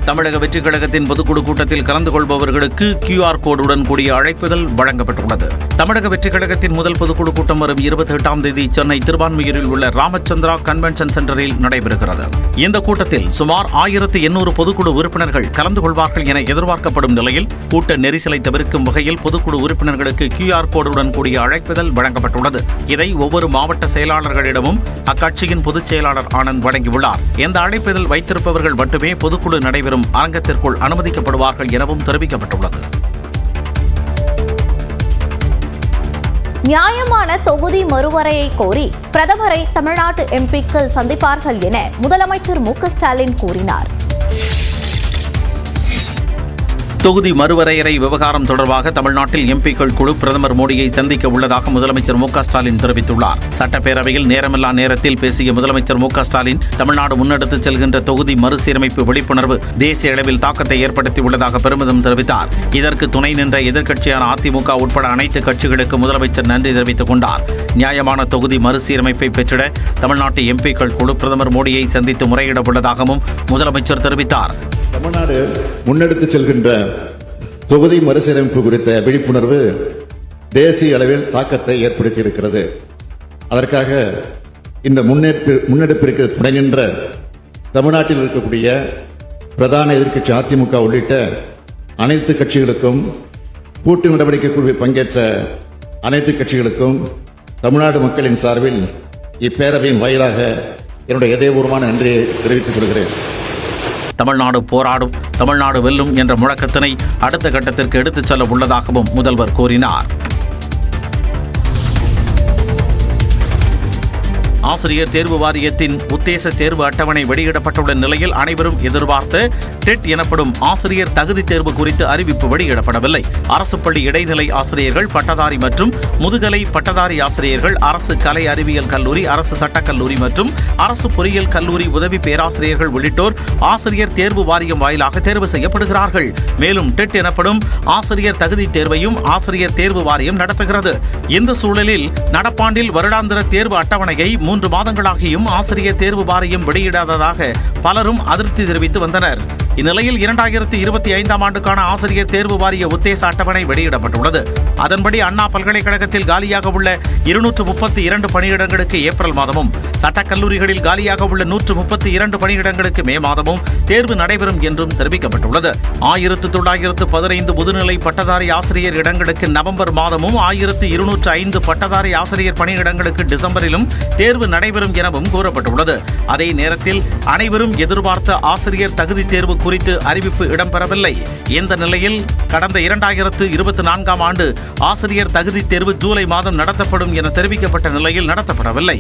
தமிழக வெற்றிக் கழகத்தின் பொதுக்குழு கூட்டத்தில் கலந்து கொள்பவர்களுக்கு QR கோடுடன் கூடிய அழைப்புதல் வழங்கப்பட்டுள்ளது. தமிழக வெற்றிக் கழகத்தின் முதல் பொதுக்குழு கூட்டம் வரும் 28ஆம் தேதி சென்னை திருவான்மியூரில் உள்ள ராமச்சந்திரா கன்வென்ஷன் சென்டரில் நடைபெறுகிறது. இந்த கூட்டத்தில் சுமார் 1800 பொதுக்குழு உறுப்பினர்கள் கலந்து கொள்வார்கள் என எதிர்பார்க்கப்படும் நிலையில் கூட்ட நெரிசலை தவிர்க்கும் வகையில் பொதுக்குழு உறுப்பினர்களுக்கு QR கோடுடன் கூடிய அழைப்புதல் வழங்கப்பட்டுள்ளது. இதை ஒவ்வொரு மாவட்ட செயலாளர்களிடமும் அக்கட்சியின் பொதுச் செயலாளர் ஆனந்த் வழங்கியுள்ளார். இந்த அழைப்புதல் வைத்திருப்பவர்கள் மட்டுமே பொதுக்குழு நடைபெறும் அரங்கத்திற்குள் அனுமதிக்கப்படுவார்கள் எனவும் தெரிவிக்கப்பட்டுள்ளது. நியாயமான தொகுதி மறுவரையை கோரி பிரதமரை தமிழ்நாட்டு எம்பிக்கள் சந்திப்பார்கள் என முதலமைச்சர் மு.க. ஸ்டாலின் கூறினார். தொகுதி மறுவரையறை விவகாரம் தொடர்பாக தமிழ்நாட்டில் எம்பிக்கள் குழு பிரதமர் மோடியை சந்திக்க உள்ளதாக முதலமைச்சர் மு.க. ஸ்டாலின் தெரிவித்துள்ளார். சட்டப்பேரவையில் நேரமில்லா நேரத்தில் பேசிய முதலமைச்சர் மு.க. ஸ்டாலின் தமிழ்நாடு முன்னெடுத்துச் செல்கின்ற தொகுதி மறுசீரமைப்பு விழிப்புணர்வு தேசிய அளவில் தாக்கத்தை ஏற்படுத்தியுள்ளதாக பெருமிதம் தெரிவித்தார். இதற்கு துணை நின்ற எதிர்க்கட்சியான அதிமுக உட்பட அனைத்து கட்சிகளுக்கு முதலமைச்சர் நன்றி தெரிவித்துக் கொண்டார். நியாயமான தொகுதி மறுசீரமைப்பை பெற்றிட தமிழ்நாட்டு எம்பிக்கள் குழு பிரதமர் மோடியை சந்தித்து முறையிட உள்ளதாகவும் முதலமைச்சர் தெரிவித்தார். தமிழ்நாடு முன்னெடுத்து செல்கின்ற தொகுதி மறுசீரமைப்பு குறித்த விழிப்புணர்வு தேசிய அளவில் தாக்கத்தை ஏற்படுத்தியிருக்கிறது. அதற்காக இந்த முன்னெடுப்பிற்கு துணை நின்ற தமிழ்நாட்டில் இருக்கக்கூடிய பிரதான எதிர்க்கட்சி அதிமுக உள்ளிட்ட அனைத்து கட்சிகளுக்கும், கூட்டு நடவடிக்கை குழுவில் பங்கேற்ற அனைத்து கட்சிகளுக்கும் தமிழ்நாடு மக்களின் சார்பில் இப்பேரவையின் வாயிலாக என்னுடைய இதயபூர்வமான நன்றியை தெரிவித்துக் கொள்கிறேன். தமிழ்நாடு போராடும், தமிழ்நாடு வெல்லும் என்ற முழக்கத்தினை அடுத்த கட்டத்திற்கு எடுத்துச் செல்ல உள்ளதாகவும் முதல்வர் கூறினார். ஆசிரியர் தேர்வு வாரியத்தின் உத்தேச தேர்வு அட்டவணை வெளியிடப்பட்டுள்ள நிலையில் அனைவரும் எதிர்பார்த்த டெட் எனப்படும் ஆசிரியர் தகுதி தேர்வு குறித்து அறிவிப்பு வெளியிடப்படவில்லை. அரசு பள்ளி இடைநிலை ஆசிரியர்கள், பட்டதாரி மற்றும் முதுகலை பட்டதாரி ஆசிரியர்கள், அரசு கலை அறிவியல் கல்லூரி, அரசு சட்டக்கல்லூரி மற்றும் அரசு பொறியியல் கல்லூரி உதவி பேராசிரியர்கள் உள்ளிட்டோர் ஆசிரியர் தேர்வு வாரியம் வாயிலாக தேர்வு செய்யப்படுகிறார்கள். மேலும் டெட் எனப்படும் ஆசிரியர் தகுதி தேர்வையும் ஆசிரியர் தேர்வு வாரியம் நடத்துகிறது. இந்த சூழலில் நடப்பாண்டில் வருடாந்திர தேர்வு அட்டவணையை 3 மாதங்களாகியும் ஆசிரியர் தேர்வு வாரியம் வெளியிடாததாக பலரும் அதிருப்தி தெரிவித்து வந்தனர். இந்நிலையில் 2025ஆம் ஆண்டுக்கான ஆசிரியர் தேர்வு வாரிய உத்தேச அட்டவணை வெளியிடப்பட்டுள்ளது. அதன்படி அண்ணா பல்கலைக்கழகத்தில் காலியாக உள்ள 232 பணியிடங்களுக்கு ஏப்ரல் மாதமும், சட்டக்கல்லூரிகளில் காலியாக உள்ள 132 பணியிடங்களுக்கு மே மாதமும் தேர்வு நடைபெறும் என்றும் தெரிவிக்கப்பட்டுள்ளது. 1915 முதுநிலை பட்டதாரி ஆசிரியர் இடங்களுக்கு நவம்பர் மாதமும், 1205 பட்டதாரி ஆசிரியர் பணியிடங்களுக்கு டிசம்பரிலும் தேர்வு நடைபெறும் எனவும் கூறப்பட்டுள்ளது. அதே நேரத்தில் அனைவரும் எதிர்பார்த்த ஆசிரியர் தகுதி தேர்வு குறித்து அறிவிப்பு இடம்பெறவில்லை. இந்த நிலையில் கடந்த 2024ஆம் ஆண்டு ஆசிரியர் தகுதி தேர்வு ஜூலை மாதம் நடத்தப்படும் என தெரிவிக்கப்பட்ட நிலையில் நடத்தப்படவில்லை.